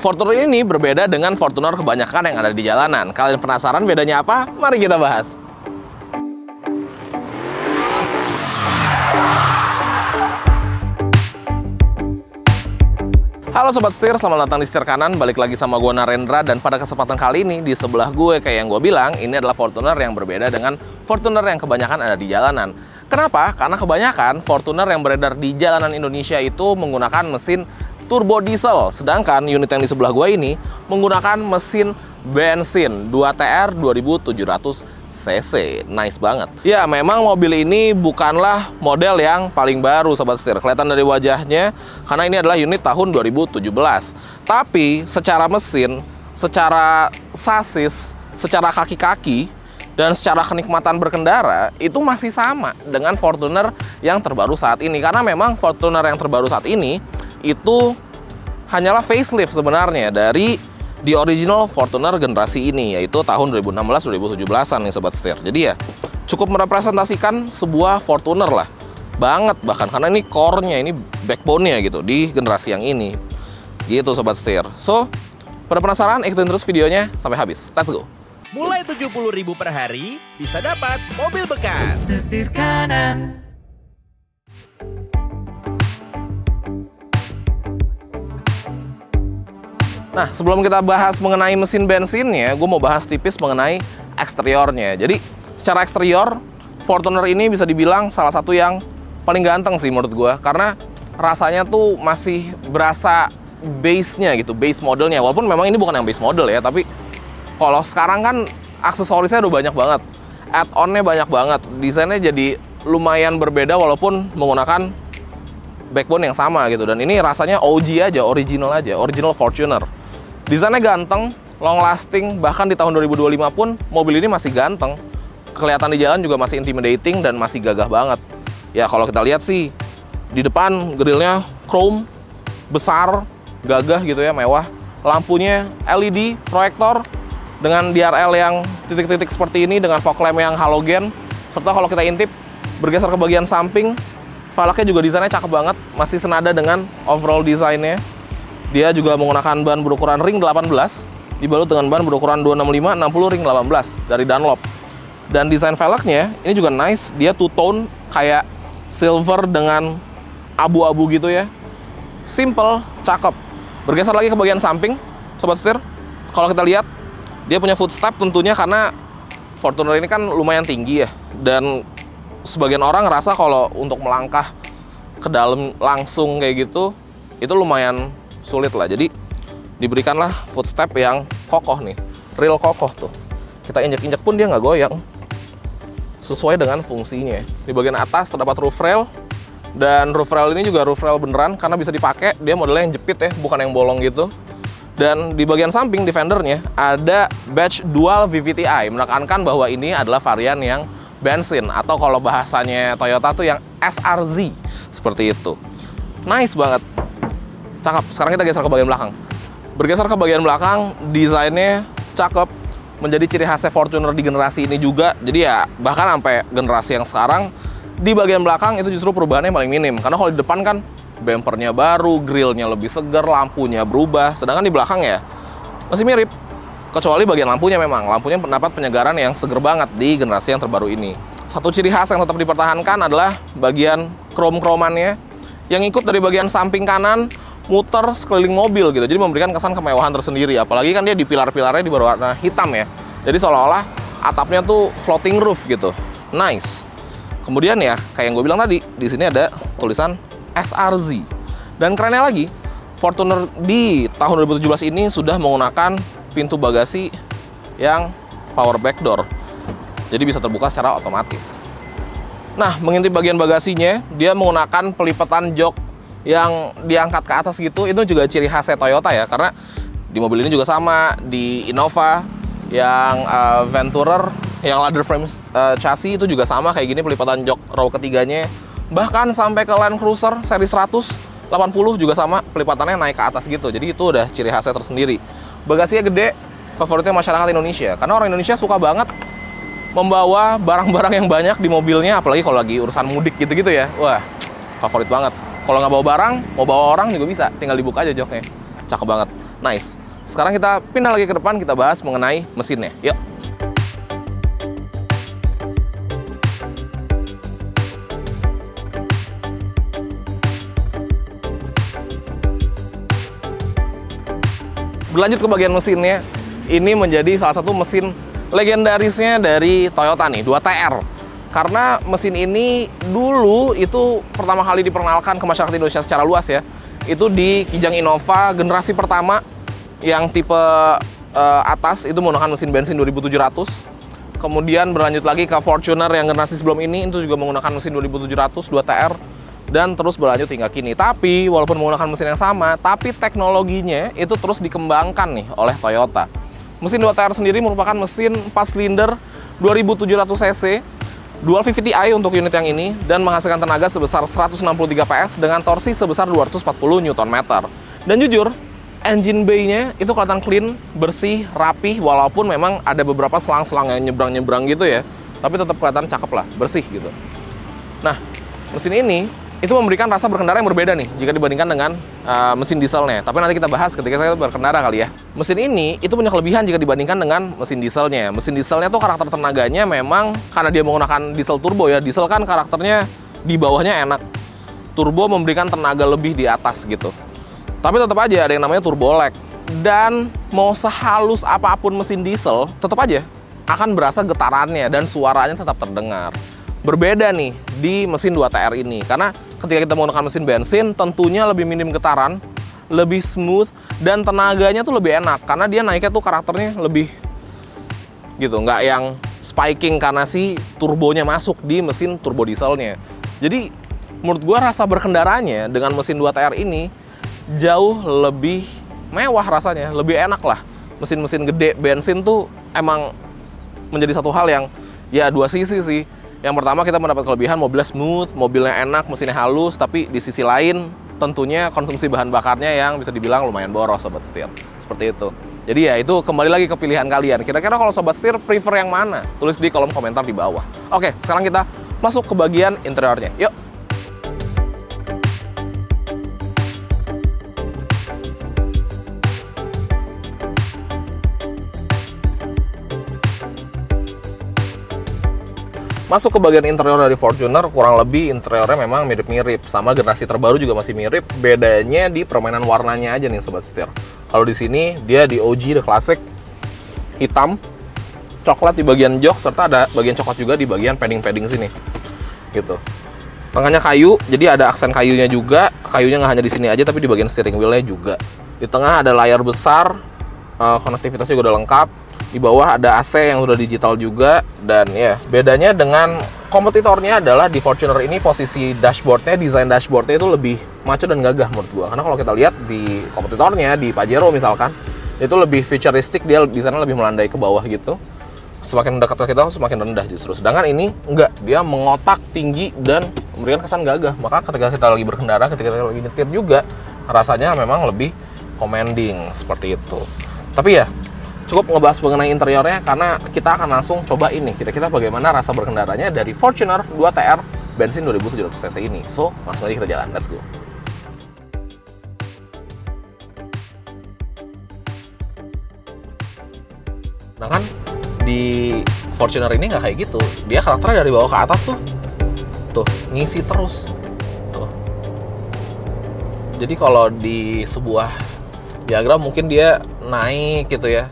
Fortuner ini berbeda dengan Fortuner kebanyakan yang ada di jalanan. Kalian penasaran bedanya apa? Mari kita bahas. Halo Sobat Setir, selamat datang di Setir Kanan. Balik lagi sama gue Narendra, dan pada kesempatan kali ini di sebelah gue, kayak yang gue bilang, ini adalah Fortuner yang berbeda dengan Fortuner yang kebanyakan ada di jalanan. Kenapa? Karena kebanyakan Fortuner yang beredar di jalanan Indonesia itu menggunakan mesin turbo diesel, sedangkan unit yang di sebelah gue ini menggunakan mesin bensin 2TR 2700 cc. Nice banget. Ya, memang mobil ini bukanlah model yang paling baru Sobat Setir. Kelihatan dari wajahnya karena ini adalah unit tahun 2017. Tapi secara mesin, secara sasis, secara kaki-kaki, dan secara kenikmatan berkendara itu masih sama dengan Fortuner yang terbaru saat ini. Karena memang Fortuner yang terbaru saat ini itu hanyalah facelift sebenarnya dari di original Fortuner generasi ini, yaitu tahun 2016-2017an nih Sobat Setir. Jadi ya cukup merepresentasikan sebuah Fortuner lah banget, bahkan karena ini core-nya, ini backbone-nya gitu di generasi yang ini gitu Sobat Setir. So, pada penasaran, ikutin terus videonya sampai habis. Let's go. Mulai 70.000 per hari bisa dapat mobil bekas. Setir Kanan. Nah, sebelum kita bahas mengenai mesin bensinnya, gue mau bahas tipis mengenai eksteriornya. Jadi, secara eksterior, Fortuner ini bisa dibilang salah satu yang paling ganteng sih menurut gue. Karena rasanya tuh masih berasa base-nya gitu, base modelnya. Walaupun memang ini bukan yang base model ya, tapi kalau sekarang kan aksesorisnya udah banyak banget. Add-on-nya banyak banget. Desainnya jadi lumayan berbeda walaupun menggunakan backbone yang sama gitu. Dan ini rasanya OG aja, original Fortuner. Desainnya ganteng, long lasting, bahkan di tahun 2025 pun mobil ini masih ganteng. Kelihatan di jalan juga masih intimidating dan masih gagah banget. Ya kalau kita lihat sih, di depan grillnya chrome, besar, gagah gitu ya, mewah. Lampunya LED, proyektor, dengan DRL yang titik-titik seperti ini, dengan fog lamp yang halogen. Serta kalau kita intip, bergeser ke bagian samping, velgnya juga desainnya cakep banget, masih senada dengan overall desainnya. Dia juga menggunakan ban berukuran ring 18, dibalut dengan ban berukuran 265 60 ring 18 dari Dunlop. Dan desain velgnya ini juga nice, dia two-tone kayak silver dengan abu-abu gitu ya. Simple, cakep. Bergeser lagi ke bagian samping, Sobat Setir. Kalau kita lihat, dia punya footstep tentunya karena Fortuner ini kan lumayan tinggi ya. Dan sebagian orang ngerasa kalau untuk melangkah ke dalam langsung kayak gitu, itu lumayan sulit lah. Jadi diberikanlah footstep yang kokoh nih, real kokoh tuh. Kita injak-injak pun dia nggak goyang, sesuai dengan fungsinya. Di bagian atas terdapat roof rail, dan roof rail ini juga roof rail beneran karena bisa dipakai. Dia modelnya yang jepit ya, bukan yang bolong gitu. Dan di bagian samping, di fendernya ada badge dual VVTi, menekankan bahwa ini adalah varian yang bensin, atau kalau bahasanya Toyota tuh yang SRZ, seperti itu. Nice banget, cakep. Sekarang kita geser ke bagian belakang. Bergeser ke bagian belakang, desainnya cakep, menjadi ciri khasnya Fortuner di generasi ini juga. Jadi ya bahkan sampai generasi yang sekarang, di bagian belakang itu justru perubahannya paling minim. Karena kalau di depan kan bumpernya baru, grillnya lebih segar, lampunya berubah. Sedangkan di belakang ya masih mirip. Kecuali bagian lampunya, memang lampunya mendapat penyegaran yang seger banget di generasi yang terbaru ini. Satu ciri khas yang tetap dipertahankan adalah bagian krom-kromannya yang ikut dari bagian samping kanan muter sekeliling mobil gitu. Jadi memberikan kesan kemewahan tersendiri. Apalagi kan dia di pilar-pilarnya di berwarna hitam ya. Jadi seolah-olah atapnya tuh floating roof gitu. Nice. Kemudian ya kayak yang gue bilang tadi, di sini ada tulisan SRZ. Dan kerennya lagi, Fortuner di tahun 2017 ini sudah menggunakan pintu bagasi yang power back door. Jadi bisa terbuka secara otomatis. Nah, mengintip bagian bagasinya, dia menggunakan pelipatan jok yang diangkat ke atas gitu. Itu juga ciri khasnya Toyota ya, karena di mobil ini juga sama. Di Innova yang Venturer, yang ladder frame chassis itu juga sama kayak gini, pelipatan jok row ketiganya. Bahkan sampai ke Land Cruiser seri 180 juga sama, pelipatannya naik ke atas gitu. Jadi itu udah ciri khasnya tersendiri. Bagasinya gede, favoritnya masyarakat Indonesia, karena orang Indonesia suka banget membawa barang-barang yang banyak di mobilnya, apalagi kalau lagi urusan mudik gitu-gitu ya. Wah, favorit banget. Kalau nggak bawa barang, mau bawa orang juga bisa, tinggal dibuka aja joknya. Cakep banget. Nice. Sekarang kita pindah lagi ke depan, kita bahas mengenai mesinnya. Yuk. Berlanjut ke bagian mesinnya, ini menjadi salah satu mesin legendarisnya dari Toyota nih, 2TR. Karena mesin ini dulu itu pertama kali diperkenalkan ke masyarakat Indonesia secara luas ya. Itu di Kijang Innova generasi pertama yang tipe atas itu menggunakan mesin bensin 2700. Kemudian berlanjut lagi ke Fortuner yang generasi sebelum ini itu juga menggunakan mesin 2700 2TR. Dan terus berlanjut hingga kini. Tapi walaupun menggunakan mesin yang sama, tapi teknologinya itu terus dikembangkan nih oleh Toyota. Mesin 2TR sendiri merupakan mesin 4 silinder 2700 cc, dual VVT-i untuk unit yang ini, dan menghasilkan tenaga sebesar 163 PS dengan torsi sebesar 240 Nm. Dan jujur, engine bay-nya itu kelihatan clean, bersih, rapih, walaupun memang ada beberapa selang-selang yang nyebrang-nyebrang gitu ya, tapi tetap kelihatan cakep lah, bersih gitu. Nah, mesin ini itu memberikan rasa berkendara yang berbeda nih jika dibandingkan dengan mesin dieselnya. Tapi nanti kita bahas ketika kita berkendara kali ya. Mesin ini itu punya kelebihan jika dibandingkan dengan mesin dieselnya. Mesin dieselnya tuh karakter tenaganya memang karena dia menggunakan diesel turbo ya. Diesel kan karakternya di bawahnya enak. Turbo memberikan tenaga lebih di atas gitu. Tapi tetap aja ada yang namanya turbo lag. Dan mau sehalus apapun mesin diesel, tetap aja akan berasa getarannya dan suaranya tetap terdengar. Berbeda nih di mesin 2TR ini, karena ketika kita menggunakan mesin bensin tentunya lebih minim getaran, lebih smooth, dan tenaganya tuh lebih enak karena dia naiknya tuh karakternya lebih gitu, nggak yang spiking karena si turbonya masuk di mesin turbo dieselnya. Jadi menurut gua rasa berkendaranya dengan mesin 2TR ini jauh lebih mewah rasanya, lebih enak lah. Mesin-mesin gede bensin tuh emang menjadi satu hal yang ya dua sisi sih. Yang pertama kita mendapat kelebihan mobilnya smooth, mobilnya enak, mesinnya halus, tapi di sisi lain tentunya konsumsi bahan bakarnya yang bisa dibilang lumayan boros Sobat Setir. Seperti itu. Jadi ya itu kembali lagi ke pilihan kalian. Kira-kira kalau Sobat Setir prefer yang mana? Tulis di kolom komentar di bawah. Oke, sekarang kita masuk ke bagian interiornya. Yuk! Masuk ke bagian interior dari Fortuner, kurang lebih interiornya memang mirip-mirip. Sama generasi terbaru juga masih mirip, bedanya di permainan warnanya aja nih Sobat Setir. Kalau di sini dia di OG The Classic, hitam, coklat di bagian jok, serta ada bagian coklat juga di bagian padding-padding sini. Gitu. Tengahnya kayu, jadi ada aksen kayunya juga. Kayunya nggak hanya di sini aja, tapi di bagian steering wheel-nya juga. Di tengah ada layar besar, konektivitasnya juga udah lengkap. Di bawah ada AC yang udah digital juga. Dan ya, bedanya dengan kompetitornya adalah di Fortuner ini posisi dashboardnya, desain dashboardnya itu lebih maco dan gagah menurut gua. Karena kalau kita lihat di kompetitornya, di Pajero misalkan, itu lebih futuristik, dia desainnya lebih melandai ke bawah gitu. Semakin dekat ke kita, semakin rendah justru. Sedangkan ini enggak, dia mengotak tinggi dan memberikan kesan gagah. Maka ketika kita lagi berkendara, ketika kita lagi nyetir juga, rasanya memang lebih commanding seperti itu. Tapi ya, cukup ngebahas mengenai interiornya karena kita akan langsung coba ini kira-kira bagaimana rasa berkendaranya dari Fortuner 2TR bensin 2700 cc ini. So, langsung aja kita jalan. Let's go. Nah kan di Fortuner ini nggak kayak gitu. Dia karakternya dari bawah ke atas tuh ngisi terus. Tuh. Jadi kalau di sebuah diagram mungkin dia naik gitu ya.